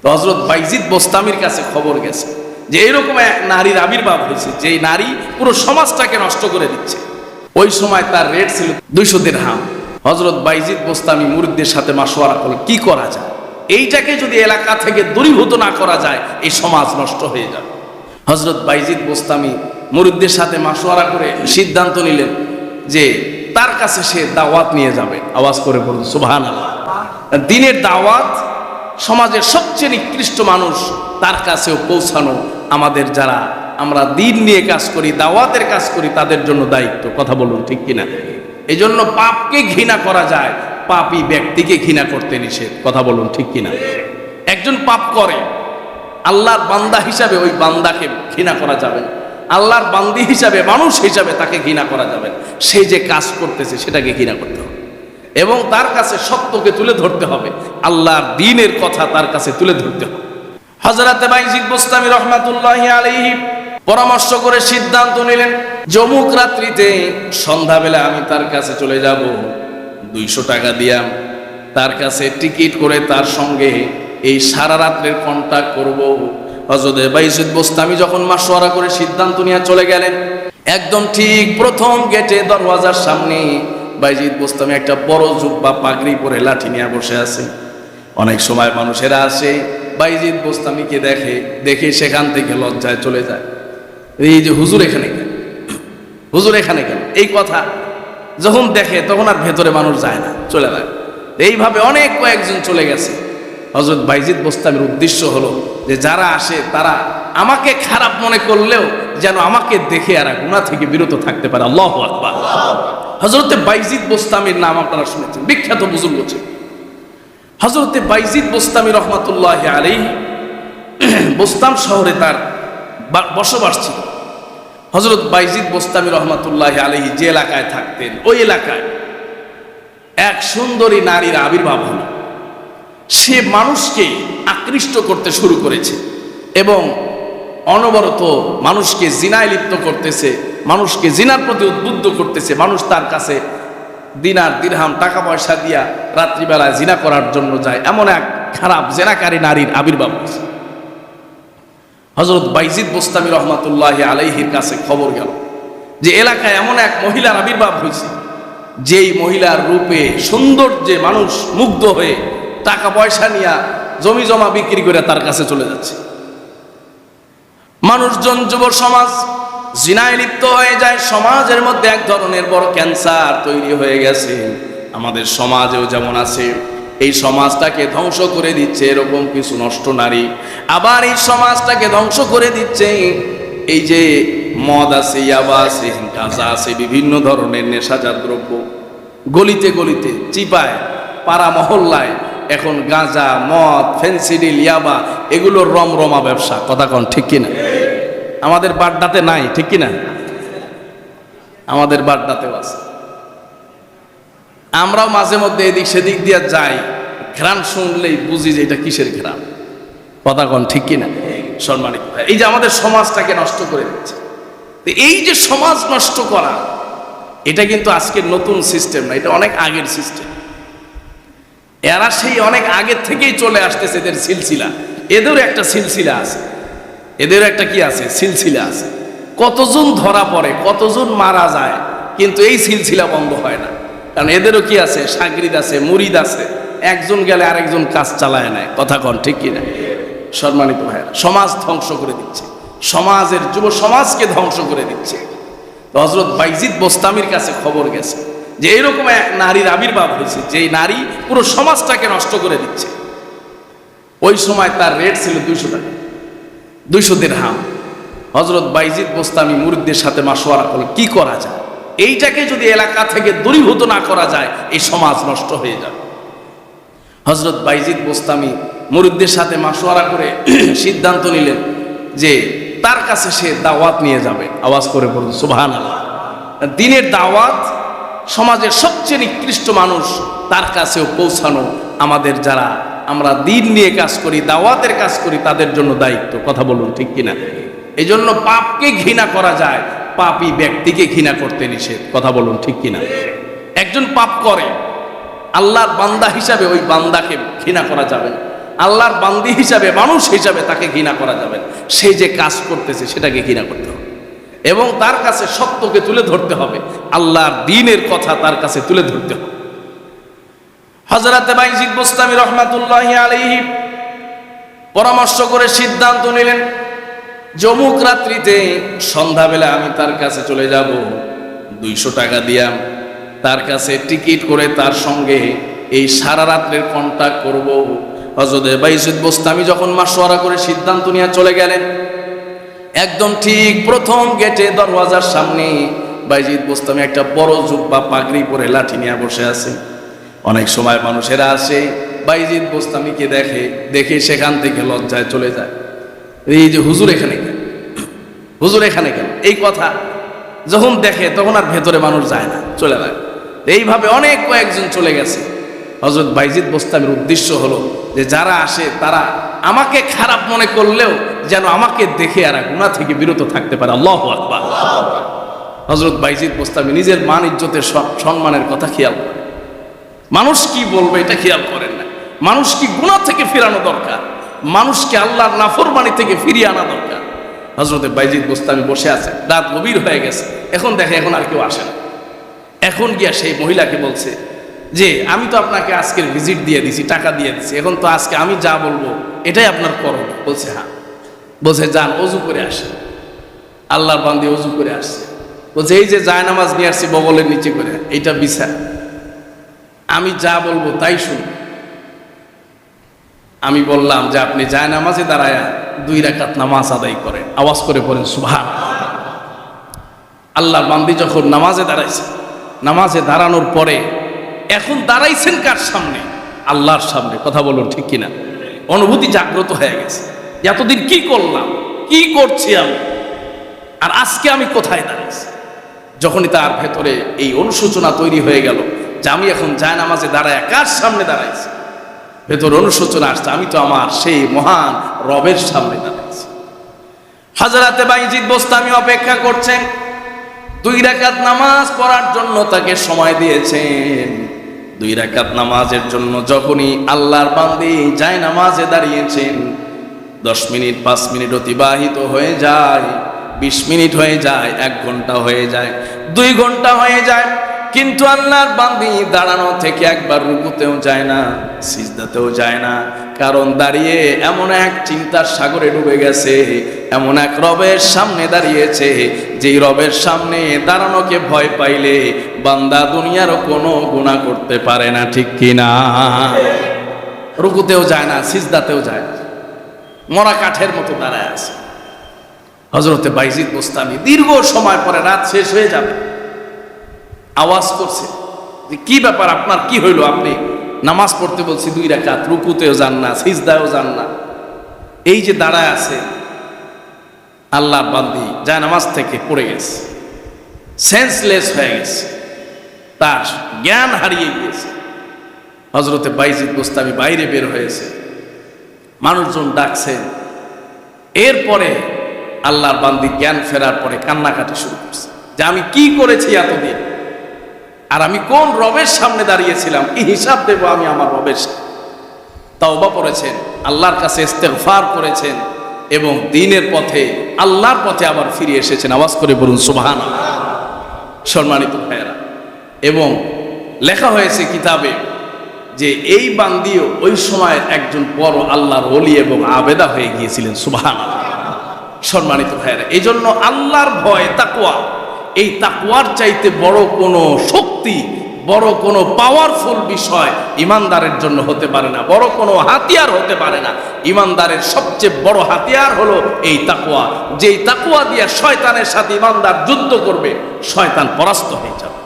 তো হযরত বাইজিদ বোস্তামির কাছে খবর গেছে যে এরকম এক নারীর আবির্ভাব হয়েছে, যে নারী পুরো সমাজটাকে নষ্ট করে দিচ্ছে। ওই সময় তার রেট ছিল 200 দিরহাম। হযরত বাইজিদ বোস্তামি মুরিদদের সাথে মাশওয়ারা করলেন কি করা যায়, এইটাকে যদি এলাকা থেকে দূরীভূত না করা যায় এই সমাজ নষ্ট হয়ে যাবে। হযরত বাইজিদ বোস্তামি মুরিদদের সাথে মাশওয়ারা করে সিদ্ধান্ত নিলেন যে তার কাছে সে দাওয়াত নিয়ে যাবে। আওয়াজ করে বলুন সুবহানাল্লাহ। দ্বীনের দাওয়াত সমাজের সবচেয়ে নিকৃষ্ট মানুষ তার কাছেও পৌঁছানো আমাদের যারা আমরা দ্বীন নিয়ে কাজ করি, দাওয়াতের কাজ করি, তাদের জন্য দায়িত্ব। কথা বলুন ঠিক কিনা? এই জন্য পাপকে ঘৃণা করা যায়, পাপী ব্যক্তিকে ঘৃণা করতে নিষেধ। কথা বলুন ঠিক কিনা? একজন পাপ করে, আল্লাহর বান্দা হিসাবে ওই বান্দাকে ঘৃণা করা যাবে না, আল্লাহর বান্দি হিসাবে মানুষ হিসাবে তাকে ঘৃণা করা যাবে না। সে যে কাজ করতেছে সেটাকে ঘৃণা করতে হবে এবং তার কাছে সত্যকে তুলে ধরতে হবে, আল্লাহর দ্বীনের কথা তার কাছে তুলে ধরতে হবে। হযরতে বাইজিদ বোস্তামি রাহমাতুল্লাহি আলাইহি পরামর্শ করে সিদ্ধান্ত নিলেন যে অমুক রাত্রিতে সন্ধ্যাবেলা আমি তার কাছে চলে যাব, 200 টাকা দিয়াম তার কাছে টিকিট করে তার সঙ্গে এই সারা রাত্রের কন্টাক্ট করব। হযরতে বাইজিদ বোস্তামি যখন মাশওয়ারা করে সিদ্ধান্ত নিয়ে চলে গেলেন, একদম ঠিক প্রথম গেটে দরওয়াজার সামনে বাইজিদ বোস্তামি একটা বড় জুব্বা পাগড়ি পরে লাঠি নিয়ে বসে আছে। অনেক সময় মানুষেরা আসে বাইজিদ বোস্তামিকে দেখে সেখান থেকে লজ্জায় চলে যায়, এই যে হুজুর এখানে কেন, হুজুর এখানে কেন, এই কথা যখন দেখে তখন আর ভেতরে মানুষ যায় না, চলে যায়। এইভাবে অনেক কয়েকজন চলে গেছে। হযরত বাইজিদ বোস্তামির উদ্দেশ্য হলো যে যারা আসে তারা আমাকে খারাপ মনে করলেও যেন আমাকে দেখে আর গুনাহ থেকে বিরত থাকতে পারে। আল্লাহু আকবার। হযরতে বাইজিদ বোস্তামির নাম আপনারা শুনেছেন, বিখ্যাত বুজুর্গ ছিলেন। হযরতে বাইজিদ বোস্তামি রহমাতুল্লাহি আলাইহি বোস্তাম শহরে তার বসবাস ছিল। হযরত বাইজিদ বোস্তামি রহমাতুল্লাহি আলাইহি যে এলাকায় থাকতেন ওই এলাকায় এক সুন্দরী নারীর আবির্ভাব হলো। সে মানুষকে আকৃষ্ট করতে শুরু করেছে এবং অনবরত মানুষকে জিনায় লিপ্ত করতেছে, মানুষকে জিনার প্রতি উদ্বুদ্ধ করতেছে। মানুষ তার কাছে দিনার দিরহাম টাকা পয়সা দিয়া রাত্রিবেলায় জিনা করার জন্য যায়, এমন এক খারাপ জেনাকারী নারীর আবির্ভাব হয়েছে। হযরত বাইজিদ বোস্তামি রহমাতুল্লাহি আলাইহির কাছে খবর গেল যে এলাকায় এমন এক মহিলার আবির্ভাব হয়েছে, যেই মহিলার রূপে সৌন্দর্যে মানুষ মুগ্ধ হয়ে টাকা পয়সা নিয়ে জমি জমা বিক্রি করে তার কাছে চলে যাচ্ছে। মানুষজন, যুব সমাজ জিনায় লিপ্ত হয়ে যায়। সমাজের মধ্যে এক ধরনের বড় ক্যান্সার তৈরি হয়ে গেছে। আমাদের সমাজেও যেমন আছে, এই সমাজটাকে ধ্বংস করে দিচ্ছে এরকম কিছু নষ্ট নারী, আবার এই সমাজটাকে ধ্বংস করে দিচ্ছে এই যে মদ আছে, ইয়াবা আছে, গাঁজা আছে, বিভিন্ন ধরনের নেশাজাত দ্রব্য গলিতে গলিতে চিপায় পাড়া মহল্লায় এখন গাঁজা, মদ, ফেন্সিডিল, ইয়াবা এগুলোর রমরমা ব্যবসা। কথা কন ঠিক কিনা? আমাদের বাড্ডাতে নাই, ঠিক কিনা? আমাদের বাড্ডাতেও আছে। আমরাও মাঝে মধ্যে এদিক সেদিক দিয়ে যাই, ঘ্রাণ শুনলেই বুঝি যে এটা কিসের ঘ্রাণ। কথা কন ঠিক কিনা? সম্মানিত ভাই, এই যে আমাদের সমাজটাকে নষ্ট করে দিচ্ছে, এই যে সমাজ নষ্ট করা, এটা কিন্তু আজকের নতুন সিস্টেম না, এটা অনেক আগের সিস্টেম। এরা সেই অনেক আগের থেকেই চলে আসতেছে, এদের সিলসিলা, এদেরও একটা সিলসিলা আছে, এদেরও একটা কি আছে, সিলসিলা আছে। কতজন ধরা পড়ে, কতজন মারা যায়, কিন্তু এই সিলসিলা বন্ধ হয় না। কারণ এদেরও কি আছে, শাগরিদ আছে, মুরিদ আছে, একজন গেলে আরেকজন কাজ চালায় নেয়। কথা কন ঠিক কিনা? সম্মানিত ভাইরা, সমাজ ধ্বংস করে দিচ্ছে, সমাজের যুব সমাজকে ধ্বংস করে দিচ্ছে। তো হযরত বাইজিদ বোস্তামির কাছে খবর গেছে যে এরকম এক নারীর আবির্ভাব হয়েছে, যেই নারী পুরো সমাজটাকে নষ্ট করে দিচ্ছে। ওই সময় তার রেট ছিল 200 টাকা, 200 দিরহাম। হযরত বাইজিদ বোস্তামি মুরিদদের সাথে মাশওয়ারা করলেন কি করা যায়, এইটাকে যদি এলাকা থেকে দূরীভূত না করা যায় এই সমাজ নষ্ট হয়ে যাবে। হযরত বাইজিদ বোস্তামি মুরিদদের সাথে মাশওয়ারা করে সিদ্ধান্ত নিলেন যে তার কাছে সে দাওয়াত নিয়ে যাবে। আওয়াজ করে বলুন সুবহানাল্লাহ। দ্বীনের দাওয়াত সমাজের সবচেয়ে নিকৃষ্ট মানুষ তার কাছেও পৌঁছানো আমাদের যারা আমরা দ্বীন নিয়ে কাজ করি, দাওয়াতের কাজ করি, তাদের জন্য দায়িত্ব। কথা বলুন ঠিক কিনা? এই জন্য পাপকে ঘৃণা করা যায়, পাপী ব্যক্তিকে ঘৃণা করতে নিষেধ। কথা বলুন ঠিক কিনা? একজন পাপ করে, আল্লাহর বান্দা হিসাবে ওই বান্দাকে ঘৃণা করা যাবে না, আল্লাহর বান্দি হিসাবে, মানুষ হিসাবে তাকে ঘৃণা করা যাবে না। সে যে কাজ করতেছে সেটাকে ঘৃণা করতে হবে এবং তার কাছে সত্যকে তুলে ধরতে হবে, আল্লাহর দ্বীনের কথা তার কাছে তুলে ধরতে হবে। হযরত বাইজিদ বোস্তামী রহমাতুল্লাহি আলাইহি পরামর্শ করে সিদ্ধান্ত নিলেন, যমুক রাত্রিতে সন্ধ্যাবেলা আমি তার কাছে চলে যাব, 200 টাকা দিয়া তার কাছে টিকিট করে তার সঙ্গে এই সারা রাত্রের কন্টাক্ট করব। হযরত বাইজিদ বোস্তামী যখন মাশওয়ারা করে সিদ্ধান্ত নিয়ে চলে গেলেন, একদম ঠিক প্রথম গেটে দরওয়াজার সামনে বাইজিদ বোস্তামী একটা বড় জুব্বা পাগড়ি পরে লাঠি নিয়ে বসে আছে। অনেক সময় মানুষেরা আসে বাইজিদ বোস্তামীকে দেখে সেখান থেকে লজ্জায় চলে যায়, এই যে হুজুর এখানে কেন, হুজুর এখানে কেন, এই কথা যখন দেখে তখন আর ভেতরে মানুষ যায় না, চলে যায়। এইভাবে অনেক কয়েকজন চলে গেছে। হযরত বাইজিদ বোস্তামীর উদ্দেশ্য হলো যে যারা আসে তারা আমাকে খারাপ মনে করলেও যেন আমাকে দেখে আর গুনাহ থেকে বিরত থাকতে পারে। আল্লাহু আকবার। হযরত বাইজিদ বোস্তামী নিজের মান ইজ্জতের সম্মানের কথা খেয়াল করেন, মানুষ কি বলবে এটা খেয়াল করেন না। মানুষ কি গুনাহ থেকে ফিরানো দরকার, মানুষকে আল্লাহর নাফরমানি থেকে ফিরিয়ে আনা দরকার। হযরত বাইজিদ বোস্তামী বসে আছে, রাত গভীর হয়ে গেছে, এখন দেখে এখন আর কেউ আসে না। এখন গিয়া সেই মহিলাকে বলছে যে আমি তো আপনাকে আজকের ভিজিট দিয়ে দিছি, টাকা দিয়ে দিছি, এখন তো আজকে আমি যা বলবো এটাই আপনার করণ। বলছে হ্যাঁ। বলছে যান অজু করে আসে। আল্লাহর বান্দি অজু করে আসছে। বলছে এই যে জায়নামাজ নিয়ে আসছি বগলের নিচে করে, এইটা বিছা, আমি যা বলবো তাই শুনুন। আমি বললাম যে আপনি জায়নামাজে দাঁড়ায়া 2 রাকাত নামাজ আদায় করেন, আওয়াজ করে পড়েন সুবহানাল্লাহ। আল্লাহর বান্দি যখন নামাজে দাঁড়াইছে, নামাজে দাঁড়ানোর পরে এখন দাঁড়াইছেন কার সামনে? আল্লাহর সামনে। কথা বলুন ঠিক কিনা? অনুভূতি জাগ্রত হয়ে গেছে, এতদিন কি করলাম, কি করছি আমি, আর আজকে আমি কোথায় দাঁড়াইছি। যখনই তার ভেতরে এই অনুশোচনা তৈরি হয়ে গেল যে আমি এখন জায়নামাজে দাঁড়ায় কার সামনে দাঁড়াইছি, ভেতর অনুশোচনা আসছে, আমি তো আমার সেই মহান রবের সামনে দাঁড়াইছি। হযরত বাইজিদ বোস্তামী অপেক্ষা করছেন, 2 রাকাত নামাজ পড়ার জন্য তাকে সময় দিয়েছেন। 2 রাকাত নামাজের জন্য যখনই আল্লাহর বান্দি জায়নামাজে দাঁড়িয়েছেন, 10 মিনিট 5 মিনিট অতিবাহিত হয়ে যায়, 20 মিনিট হয়ে যায়, 1 ঘন্টা হয়ে যায়, 2 ঘন্টা হয়ে যায়, কিন্তু আল্লাহর বান্দি দাঁড়ানো থেকে একবার রুকুতেও যায় না, সিজদাতেও যায় না। কারণ দাঁড়িয়ে এমন এক চিন্তার সাগরে ডুবে গেছে, এমন এক রবের সামনে দাঁড়িয়েছে, যেই রবের সামনে দাঁড়ানোকে ভয় পাইলে বান্দা দুনিয়ার কোনো গুনাহ করতে পারে না, ঠিক কিনা? রুকুতেও যায় না, সিজদাতেও যায় না, মরা কাঠের মতো দাঁড়ায় আছে। হযরত বাইজিদ বোস্তামী দীর্ঘ সময় পরে, রাত শেষ হয়ে যাবে, আওয়াজ করছে যে কি ব্যাপার, আপনার কি হইল? আপনি নামাজ পড়তে বলছি 2 রাকাত, রুকুতেও যান না, সিজদায়ও যান না, এই যে দাঁড়ায় আছে। আল্লাহর বান্দি জায়নামাজ থেকে পড়ে গেছে, সেন্সলেস হয়ে গেছে, তার জ্ঞান হারিয়ে গিয়েছে। হযরত বাইজিদ বোস্তামী বাইরে বের হয়েছে, মানুষজন ডাকছে। এরপরে আল্লাহর বান্দি জ্ঞান ফেরার পরে কান্নাকাটি শুরু করছে যে আমি কি করেছি এতদিন, আর আমি কোন রবের সামনে দাঁড়িয়েছিলাম, কি হিসাব দেব আমি আমার রবের সামনে। তাওবা করেছেন, আল্লাহর কাছে ইস্তেগফার করেছেন এবং দ্বীনের পথে, আল্লাহর পথে আবার ফিরে এসেছেন। আওয়াজ করে বলুন সুবহানাল্লাহ। সম্মানিত ভাইয়েরা, এবং লেখা হয়েছে কিতাবে যে এই বান্দিও ওই সময়ের একজন বড় আল্লাহর ওলি এবং আবেদা হয়ে গিয়েছিলেন। সুবহানাল্লাহ। সম্মানিত ভাইয়েরা, এই জন্য আল্লাহর ভয়, তাকওয়া, এই তাকওয়ার চাইতে বড় কোনো শক্তি, বড় কোনো পাওয়ারফুল বিষয় ইমানদারের জন্য হতে পারে না, বড় কোনো হাতিয়ার হতে পারে না। ইমানদারের সবচেয়ে বড় হাতিয়ার হলো এই তাকওয়া, যেই তাকওয়া দিয়ে শয়তানের সাথে ইমানদার যুদ্ধ করবে, শয়তান পরাস্ত হয়ে যাবে।